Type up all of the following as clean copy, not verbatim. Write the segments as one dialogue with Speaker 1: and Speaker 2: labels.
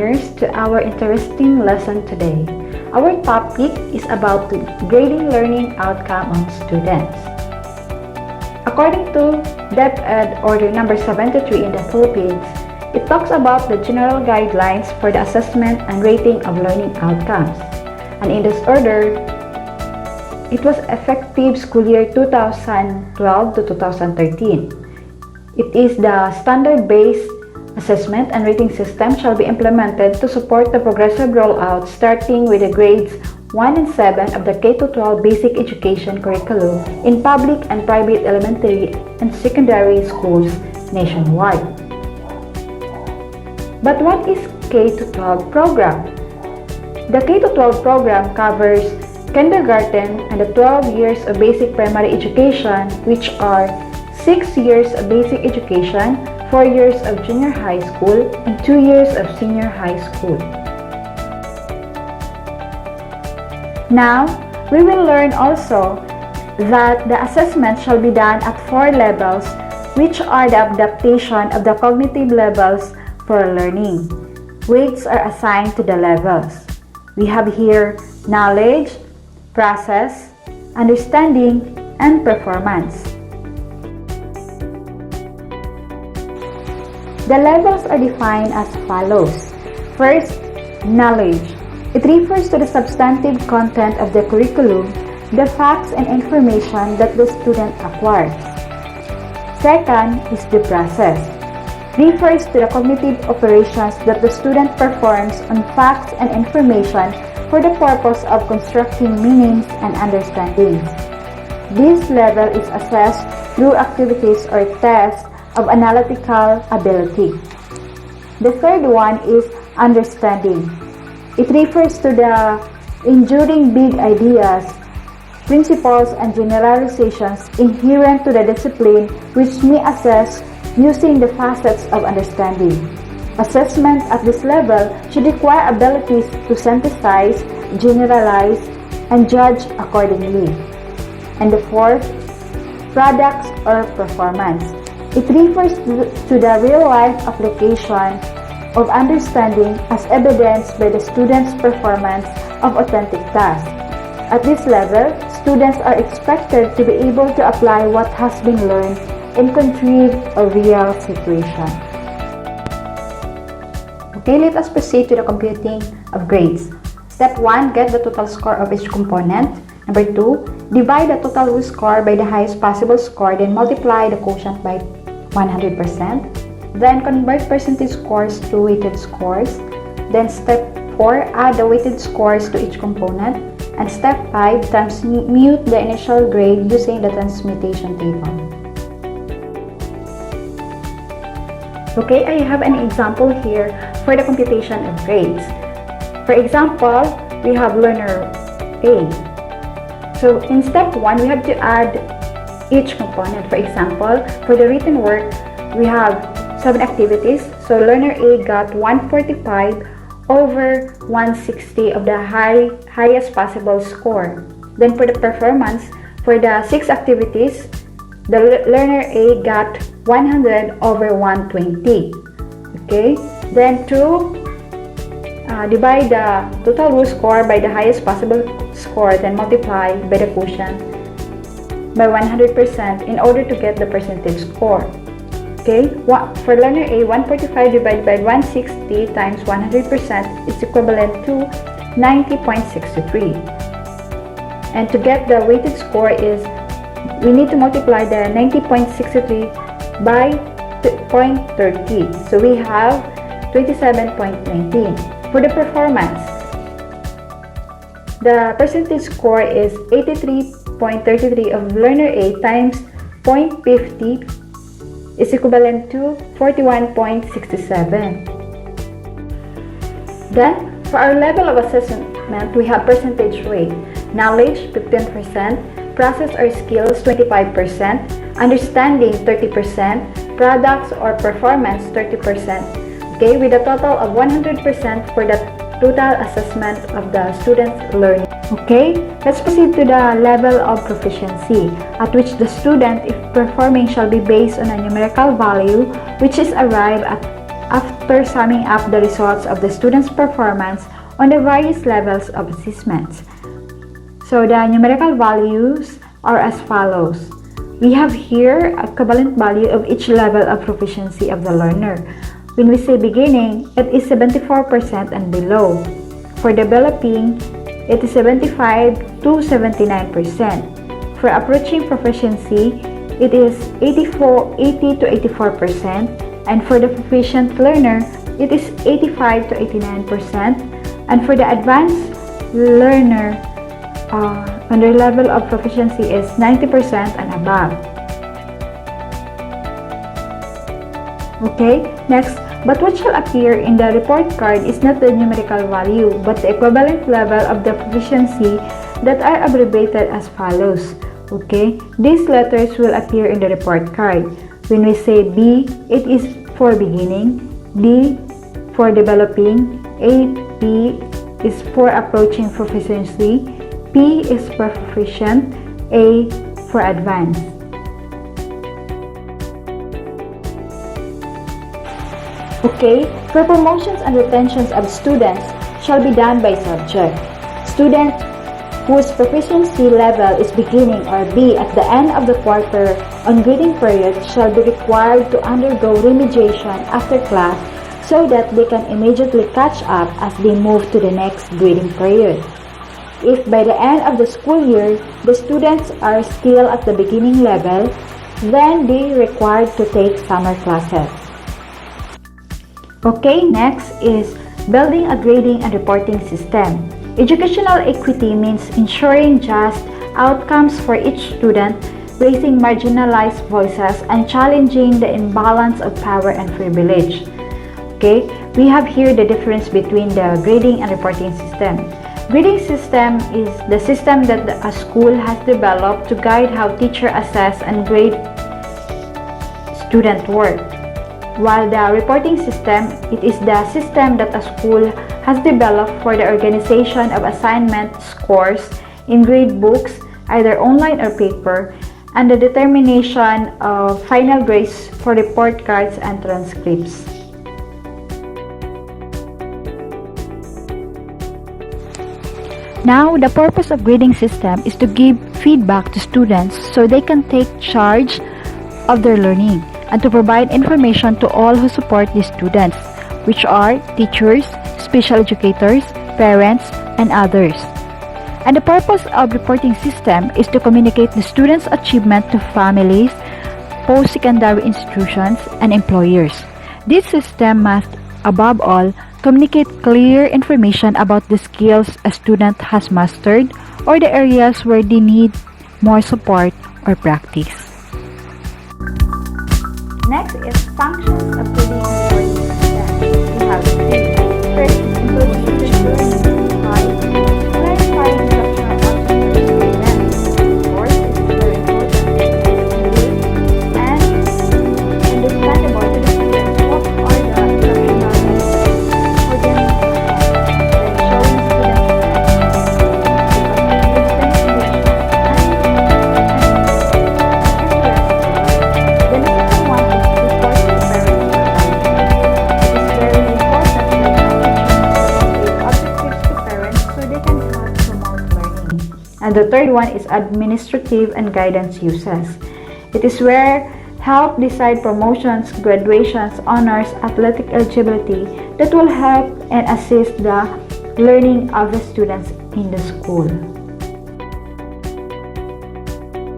Speaker 1: learners, to our interesting lesson today. Our topic is about grading learning outcome on students. According to DepEd Order number 73 in the Philippines, it talks about the general guidelines for the assessment and rating of learning outcomes. And in this order, it was effective school year 2012 to 2013. It is the standard-based assessment and rating system shall be implemented to support the progressive rollout starting with the grades 1 and 7 of the K-12 basic education curriculum in public and private elementary and secondary schools nationwide. But what is K-12 program? The K-12 program covers kindergarten and the 12 years of basic primary education, which are 6 years of basic education, 4 years of junior high school, and 2 years of senior high school. Now, we will learn also that the assessment shall be done at 4 levels, which are the adaptation of the cognitive levels for learning. Weights are assigned to the levels. We have here knowledge, process, understanding, and performance. The levels are defined as follows. First, knowledge. It refers to the substantive content of the curriculum, the facts and information that the student acquires. Second is the process. Refers to the cognitive operations that the student performs on facts and information for the purpose of constructing meanings and understandings. This level is assessed through activities or tests of analytical ability. The third one is understanding. It refers to the enduring big ideas, principles, and generalizations inherent to the discipline which may assess using the facets of understanding. Assessment at this level should require abilities to synthesize, generalize, and judge accordingly. And the fourth, products or performance. It refers to the real-life application of understanding as evidenced by the student's performance of authentic tasks. At this level, students are expected to be able to apply what has been learned in concrete or real situation. Okay, let us proceed to the computing of grades. Step 1, get the total score of each component. Number 2, divide the total score by the highest possible score, then multiply the quotient by 100%. Then convert percentage scores to weighted scores. Then step 4, add the weighted scores to each component. And step 5, transmute the initial grade using the transmutation table. Okay, I have an example here for the computation of grades. For example, we have learner A. So in step 1, we have to add each component. For example, for the written work, we have 7 activities. So learner A got 145 over 160 of the highest possible score. Then for the performance, for the 6 activities, the learner A got 100 over 120. Okay, then to divide the total score by the highest possible score, then multiply by the quotient by 100% in order to get the percentage score. Okay, for learner A, 145 divided by 160 times 100% is equivalent to 90.63. And to get the weighted score is, we need to multiply the 90.63 by 0.30. So we have 27.19. For the performance, the percentage score is 83.33 of learner A times 0.50 is equivalent to 41.67. Then, for our level of assessment, we have percentage rate. Knowledge, 15%. Process or skills, 25%. Understanding, 30%. Products or performance, 30%. Okay, with a total of 100% for the total assessment of the student's learning. Okay, let's proceed to the level of proficiency, at which the student, if performing, shall be based on a numerical value which is arrived at after summing up the results of the student's performance on the various levels of assessments. So the numerical values are as follows. We have here a equivalent value of each level of proficiency of the learner. When we say beginning, it is 74% and below. For developing, it is 75 to 79%. For approaching proficiency, it is 80 to 84%. And for the proficient learner, it is 85 to 89%. And for the advanced learner, their level of proficiency is 90% and above. Okay, next, but what shall appear in the report card is not the numerical value, but the equivalent level of the proficiency that are abbreviated as follows. Okay, these letters will appear in the report card. When we say B, it is for beginning, D for developing, AP is for approaching proficiency, P is for proficient, A for advanced. Okay, for promotions and retentions of students shall be done by subject. Students whose proficiency level is beginning or B at the end of the quarter on grading period shall be required to undergo remediation after class so that they can immediately catch up as they move to the next grading period. If by the end of the school year, the students are still at the beginning level, then they are required to take summer classes. Okay, next is building a grading and reporting system. Educational equity means ensuring just outcomes for each student, raising marginalized voices, and challenging the imbalance of power and privilege. Okay, we have here the difference between the grading and reporting system. Grading system is the system that a school has developed to guide how teachers assess and grade student work. While the reporting system, it is the system that a school has developed for the organization of assignment scores in grade books, either online or paper, and the determination of final grades for report cards and transcripts. Now, the purpose of grading system is to give feedback to students so they can take charge of their learning and to provide information to all who support these students, which are teachers, special educators, parents, and others. And the purpose of reporting system is to communicate the students' achievement to families, post-secondary institutions, and employers. This system must, above all, communicate clear information about the skills a student has mastered or the areas where they need more support or practice. Next is functions of grading and reporting system. We have three. First, include student learning. Clarify instructional options for students. Of course, this is very important. And understandable to the students what are the instructional needs for them showing And the third one is administrative and guidance uses. It is where help decide promotions, graduations, honors, athletic eligibility that will help and assist the learning of the students in the school.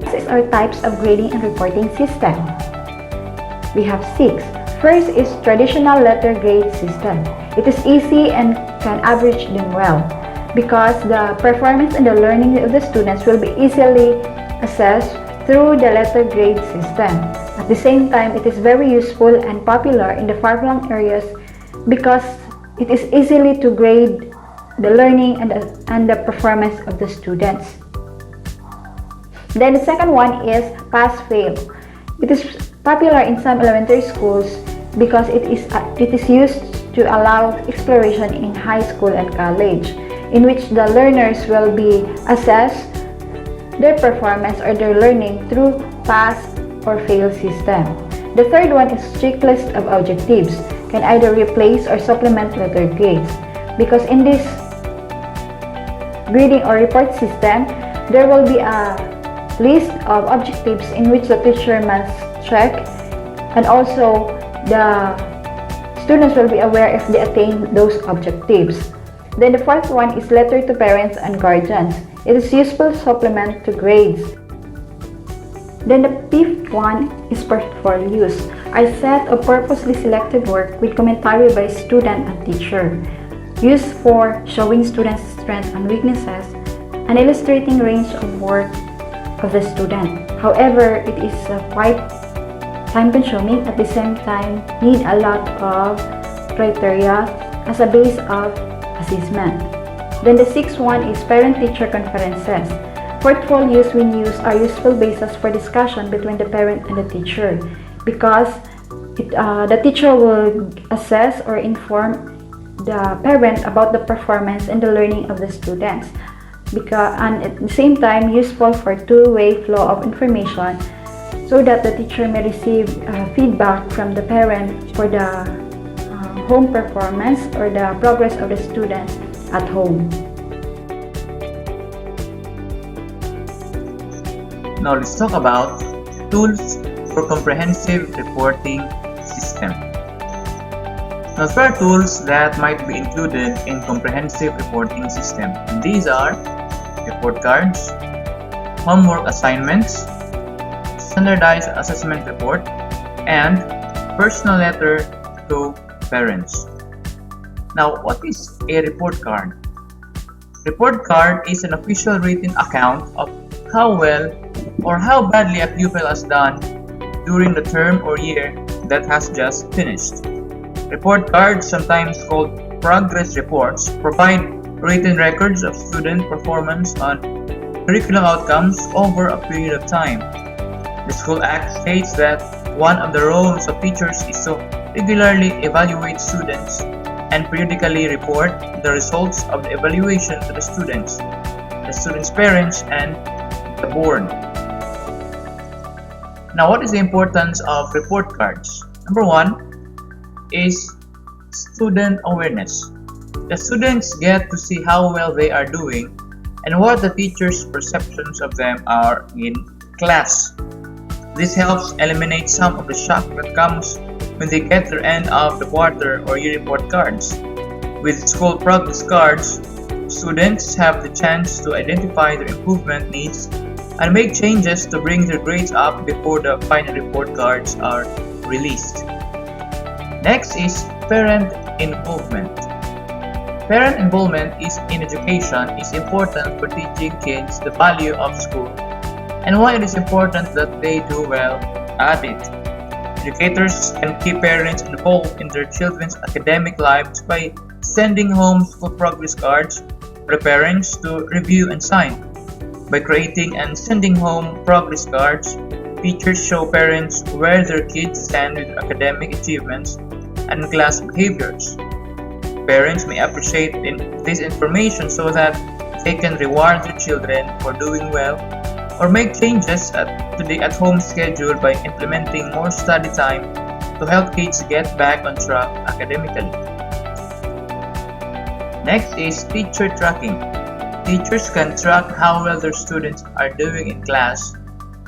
Speaker 1: These are types of grading and reporting system. We have 6. First is traditional letter grade system. It is easy and can average them well, because the performance and the learning of the students will be easily assessed through the letter grade system. At the same time, it is very useful and popular in the far-flung areas because it is easily to grade the learning and the performance of the students. Then the second one is pass-fail. It is popular in some elementary schools because it is used to allow exploration in high school and college, in which the learners will be assessed their performance or their learning through pass or fail system. The third one is checklist of objectives. can either replace or supplement letter grades. Because in this grading or report system, there will be a list of objectives in which the teacher must check, and also the students will be aware if they attain those objectives. Then the fourth one is letter to parents and guardians. It is useful supplement to grades. Then the fifth one is portfolios, a set of purposely selected work with commentary by student and teacher, used for showing students' strengths and weaknesses and illustrating range of work of the student. However, it is quite time-consuming, at the same time need a lot of criteria as a base of assessment. Then the sixth one is parent-teacher conferences. Portfolios when used are useful basis for discussion between the parent and the teacher, because the teacher will assess or inform the parent about the performance and the learning of the students, and at the same time useful for two-way flow of information, so that the teacher may receive feedback from the parent for the home performance or the progress of the student at home.
Speaker 2: Now let's talk about tools for comprehensive reporting system. Now there are tools that might be included in comprehensive reporting system. These are report cards, homework assignments, standardized assessment report, and personal letter to parents. Now, what is a report card? Report card is an official written account of how well or how badly a pupil has done during the term or year that has just finished. Report cards, sometimes called progress reports, provide written records of student performance on curriculum outcomes over a period of time. The School Act states that one of the roles of teachers is to regularly evaluate students and periodically report the results of the evaluation to the students' parents, and the board. Now, what is the importance of report cards? Number one is student awareness. The students get to see how well they are doing and what the teacher's perceptions of them are in class. This helps eliminate some of the shock that comes when they get their end of the quarter or year report cards. With school progress cards, students have the chance to identify their improvement needs and make changes to bring their grades up before the final report cards are released. Next is parent involvement. Parent involvement in education is important for teaching kids the value of school and why it is important that they do well at it. Educators can keep parents involved in their children's academic lives by sending home school progress cards for the parents to review and sign. By creating and sending home progress cards, teachers show parents where their kids stand with academic achievements and class behaviors. Parents may appreciate this information so that they can reward their children for doing well or make changes to the at-home schedule by implementing more study time to help kids get back on track academically. Next is teacher tracking. Teachers can track how well their students are doing in class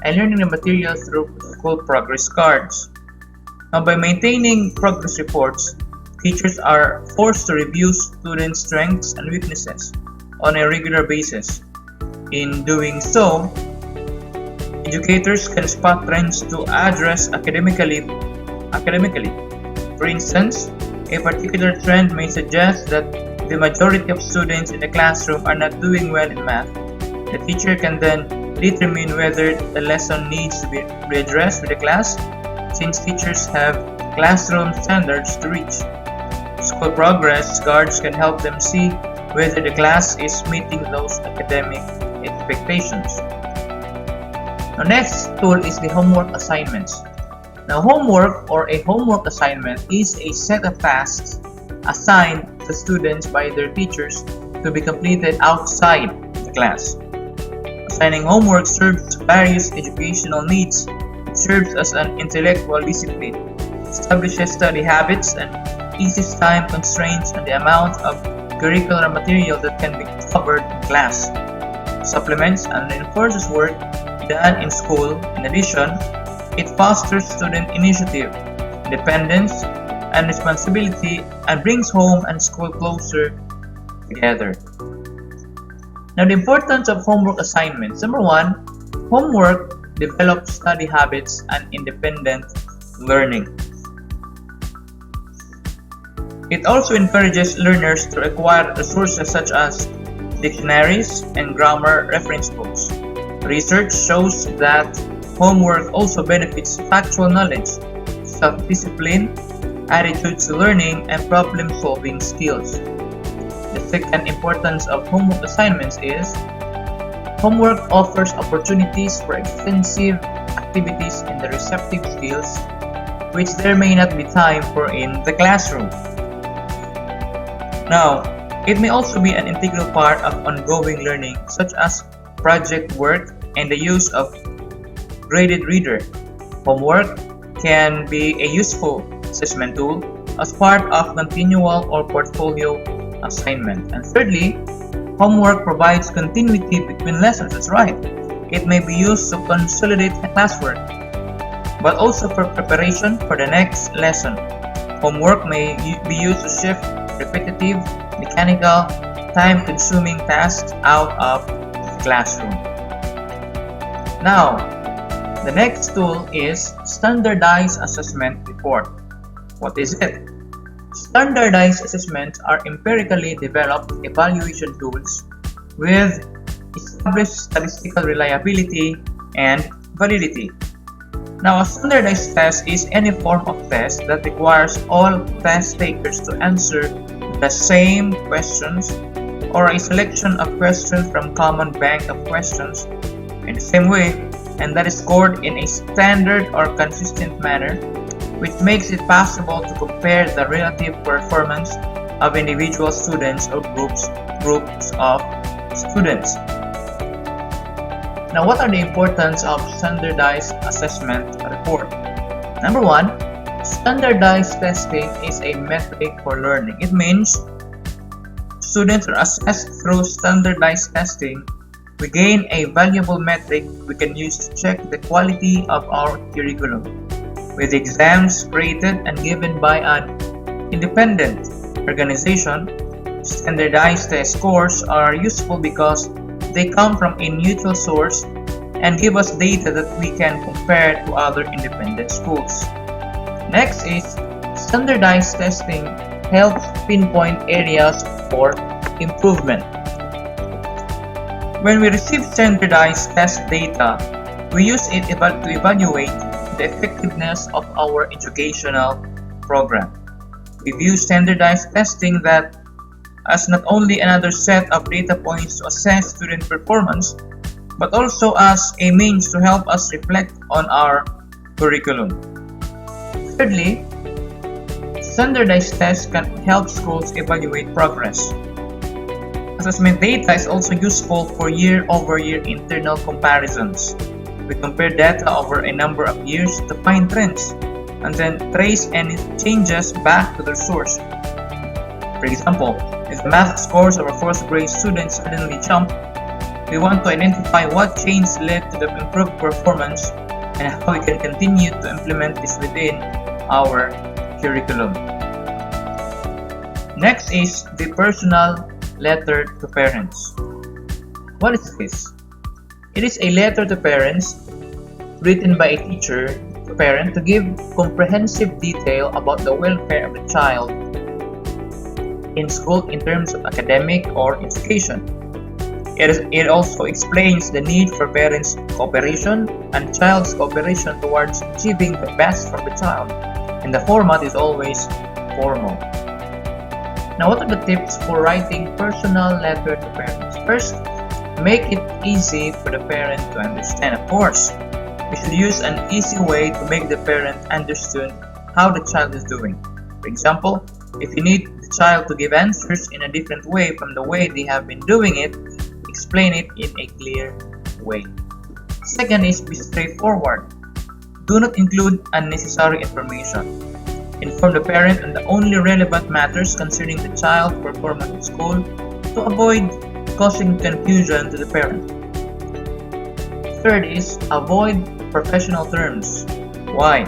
Speaker 2: and learning the material through school progress cards. Now, by maintaining progress reports, teachers are forced to review students' strengths and weaknesses on a regular basis. In doing so, educators can spot trends to address academically. For instance, a particular trend may suggest that the majority of students in the classroom are not doing well in math. The teacher can then determine whether the lesson needs to be readdressed with the class, since teachers have classroom standards to reach. School progress cards can help them see whether the class is meeting those academic expectations. The next tool is the homework assignments. Now, homework or a homework assignment is a set of tasks assigned to students by their teachers to be completed outside the class. Assigning homework serves various educational needs. It serves as an intellectual discipline, establishes study habits, and eases time constraints and the amount of curricular material that can be covered in class, supplements and reinforces work done in school. In addition, it fosters student initiative, independence, and responsibility and brings home and school closer together. Now, the importance of homework assignments. Number one, homework develops study habits and independent learning. It also encourages learners to acquire resources such as dictionaries and grammar reference books. Research shows that homework also benefits factual knowledge, self-discipline, attitude to learning, and problem-solving skills. The second importance of homework assignments is homework offers opportunities for extensive activities in the receptive skills which there may not be time for in the classroom. Now, it may also be an integral part of ongoing learning such as project work and the use of graded reader. Homework can be a useful assessment tool as part of continual or portfolio assignment. And thirdly, homework provides continuity between lessons. That's right. It may be used to consolidate classwork, but also for preparation for the next lesson. Homework may be used to shift repetitive, mechanical, time-consuming tasks out of the classroom. Now, the next tool is standardized assessment report. What is it? Standardized assessments are empirically developed evaluation tools with established statistical reliability and validity. Now, a standardized test is any form of test that requires all test takers to answer the same questions or a selection of questions from common bank of questions in the same way, and that is scored in a standard or consistent manner, which makes it possible to compare the relative performance of individual students or groups of students. Now, what are the importance of standardized assessment report? Number one, standardized testing is a metric for learning. It means students are assessed through standardized testing. We gain a valuable metric we can use to check the quality of our curriculum. With exams created and given by an independent organization, standardized test scores are useful because they come from a neutral source and give us data that we can compare to other independent schools. Next is standardized testing helps pinpoint areas for improvement. When we receive standardized test data, we use it to evaluate the effectiveness of our educational program. We view standardized testing that as not only another set of data points to assess student performance, but also as a means to help us reflect on our curriculum. Thirdly, standardized tests can help schools evaluate progress. Assessment data is also useful for year-over-year internal comparisons. We compare data over a number of years to find trends and then trace any changes back to their source. For example, if the math scores of our first grade students suddenly jump, we want to identify what change led to the improved performance and how we can continue to implement this within our curriculum. Next is the personal letter to parents. What is this? It is a letter to parents written by a teacher to parent to give comprehensive detail about the welfare of the child in school in terms of academic or education. It also explains the need for parents' cooperation and child's cooperation towards achieving the best for the child, and the format is always formal. Now, what are the tips for writing personal letter to parents? First, make it easy for the parent to understand. Of course, we should use an easy way to make the parent understand how the child is doing. For example, if you need the child to give answers in a different way from the way they have been doing it, explain it in a clear way. Second is be straightforward. Do not include unnecessary information. Inform the parent on the only relevant matters concerning the child's performance at school to avoid causing confusion to the parent. Third is avoid professional terms. Why?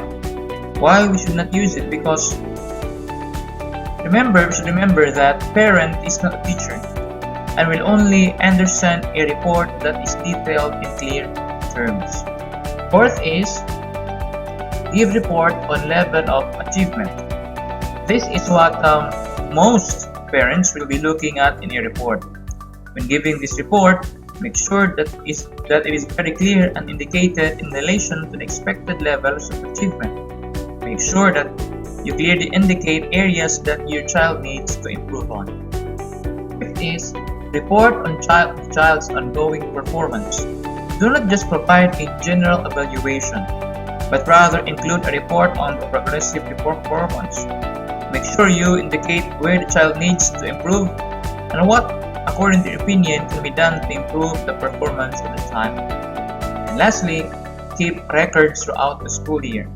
Speaker 2: Why we should not use it? Because we should remember that parent is not a teacher and will only understand a report that is detailed in clear terms. Fourth is give report on level of achievement. This is what most parents will be looking at in a report. When giving this report, make sure that it is very clear and indicated in relation to the expected levels of achievement. Make sure that you clearly indicate areas that your child needs to improve on. Fifth is report on child's ongoing performance. Do not just provide a general evaluation, but rather include a report on the progressive performance. Make sure you indicate where the child needs to improve and what, according to your opinion, can be done to improve the performance of the child. And lastly, keep records throughout the school year.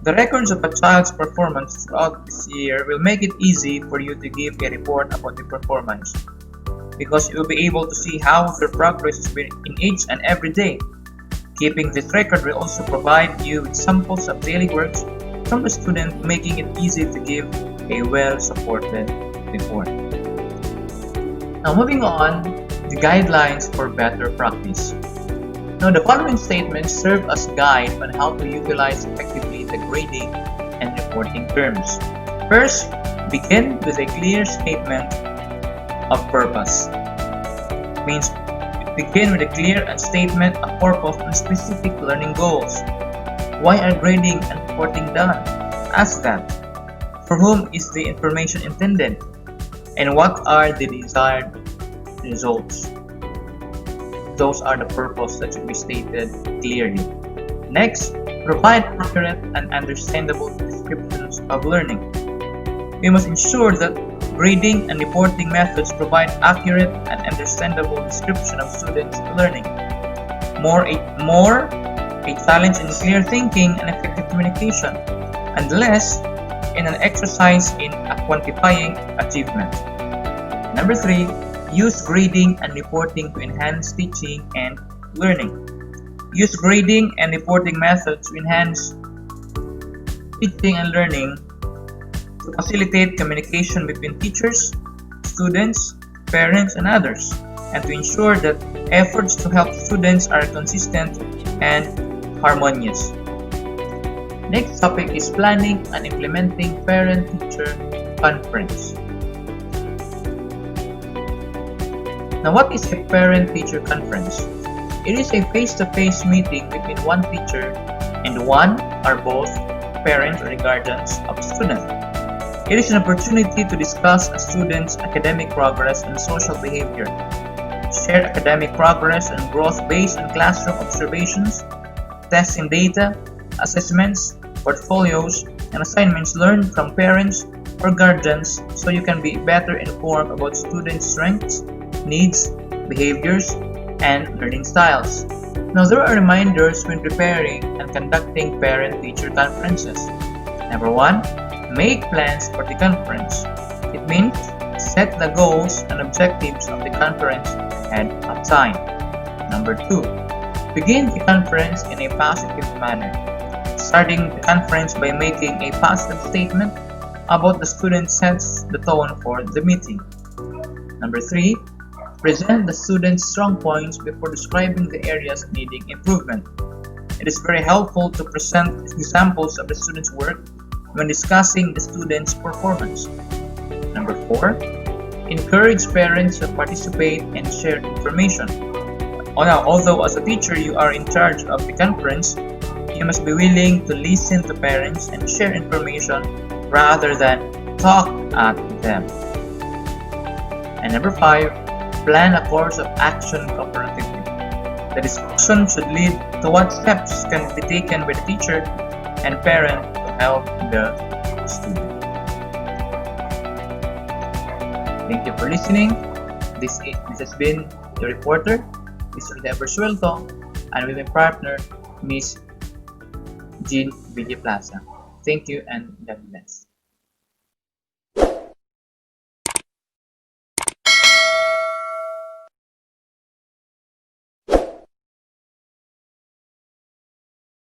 Speaker 2: The records of a child's performance throughout this year will make it easy for you to give a report about the performance, because you will be able to see how their progress has been in each and every day. Keeping this record will also provide you with samples of daily works from the student, making it easy to give a well-supported report. Now moving on, the guidelines for better practice. Now the following statements serve as guide on how to utilize effectively the grading and reporting terms. First, begin with a clear statement of purpose. Means begin with a clear and statement of purpose and specific learning goals. Why are grading and reporting done? Ask them. For whom is the information intended? And what are the desired results? Those are the purpose that should be stated clearly. Next, provide accurate and understandable descriptions of learning. We must ensure that grading and reporting methods provide accurate and understandable description of students' learning. More a challenge in clear thinking and effective communication, and less in an exercise in quantifying achievement. Number 3, use grading and reporting to enhance teaching and learning. Use grading and reporting methods to enhance teaching and learning to facilitate communication between teachers, students, parents, and others, and to ensure that efforts to help students are consistent and harmonious. Next topic is planning and implementing parent-teacher conference. Now, what is a parent-teacher conference? It is a face-to-face meeting between one teacher and one or both parents or guardians of a student. It is an opportunity to discuss a student's academic progress and social behavior, share academic progress and growth based on classroom observations, testing data, assessments, portfolios, and assignments learned from parents or guardians, so you can be better informed about students' strengths, needs, behaviors, and learning styles. Now, there are reminders when preparing and conducting parent-teacher conferences. Number 1, make plans for the conference. It means set the goals and objectives of the conference ahead of time. Number 2, begin the conference in a positive manner, starting the conference by making a positive statement about the student sets the tone for the meeting. Number 3, present the student's strong points before describing the areas needing improvement. It is very helpful to present examples of the student's work when discussing the student's performance. Number 4, encourage parents to participate and share information. Although as a teacher you are in charge of the conference, you must be willing to listen to parents and share information rather than talk at them. And number 5, plan a course of action cooperatively. The discussion should lead to what steps can be taken by the teacher and parent to help the student. Thank you for listening. This has been the reporter, Mr. Dever Suelto, and with my partner, Miss Jean Villaplaza. Thank you and God bless.